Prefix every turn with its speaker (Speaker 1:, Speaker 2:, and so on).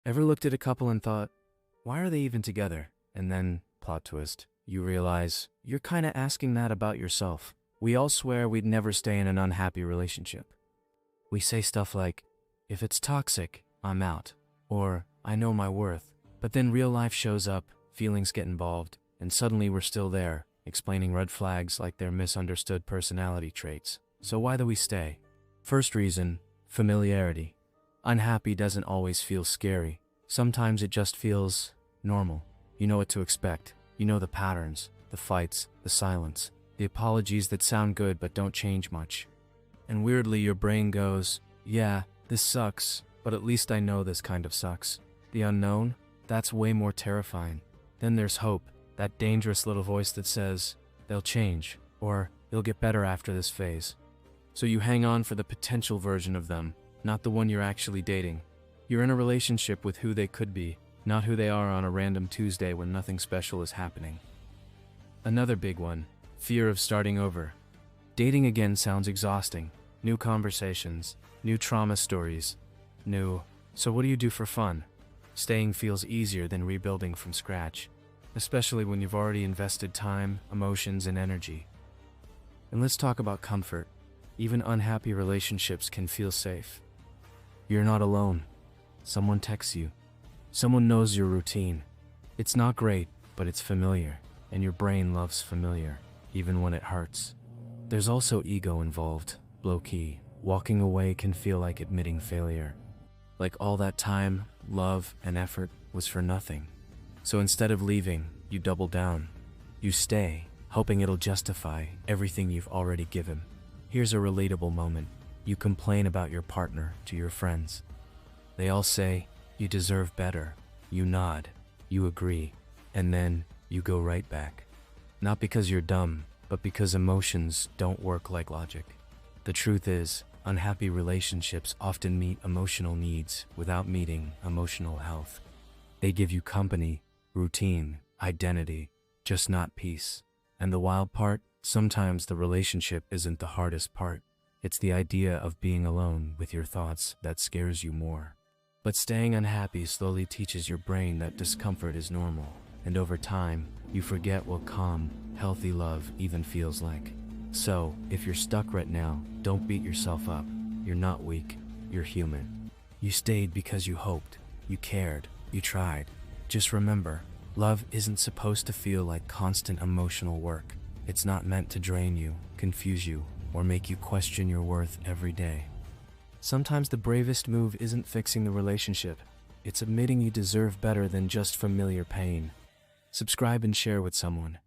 Speaker 1: Ever looked at a couple and thought, why are they even together? And then, plot twist, you realize you're kinda asking that about yourself. We all swear we'd never stay in an unhappy relationship. We say stuff like, if it's toxic, I'm out. Or, I know my worth. But then real life shows up, feelings get involved, and suddenly we're still there, explaining red flags like they're misunderstood personality traits. So why do we stay? First reason, familiarity. Unhappy doesn't always feel scary. Sometimes it just feels normal. You know what to expect. You know the patterns, the fights, the silence, the apologies that sound good but don't change much. And weirdly, your brain goes, yeah, this sucks, but at least I know this kind of sucks. The unknown? That's way more terrifying. Then there's hope, that dangerous little voice that says, they'll change, or they'll get better after this phase. So you hang on for the potential version of them, not the one you're actually dating. You're in a relationship with who they could be, not who they are on a random Tuesday when nothing special is happening. Another big one, fear of starting over. Dating again sounds exhausting. New conversations, new trauma stories, so what do you do for fun? Staying feels easier than rebuilding from scratch, especially when you've already invested time, emotions, and energy. And let's talk about comfort. Even unhappy relationships can feel safe. You're not alone. Someone texts you. Someone knows your routine. It's not great, but it's familiar, and your brain loves familiar, even when it hurts. There's also ego involved, low-key. Walking away can feel like admitting failure. Like all that time, love, and effort was for nothing. So instead of leaving, you double down. You stay, hoping it'll justify everything you've already given. Here's a relatable moment. You complain about your partner to your friends. They all say, you deserve better. You nod, you agree, and then you go right back. Not because you're dumb, but because emotions don't work like logic. The truth is, unhappy relationships often meet emotional needs without meeting emotional health. They give you company, routine, identity, just not peace. And the wild part, sometimes the relationship isn't the hardest part. It's the idea of being alone with your thoughts that scares you more. But staying unhappy slowly teaches your brain that discomfort is normal. And over time, you forget what calm, healthy love even feels like. So, if you're stuck right now, don't beat yourself up. You're not weak, you're human. You stayed because you hoped, you cared, you tried. Just remember, love isn't supposed to feel like constant emotional work. It's not meant to drain you, confuse you, or make you question your worth every day. Sometimes the bravest move isn't fixing the relationship. It's admitting you deserve better than just familiar pain. Subscribe and share with someone.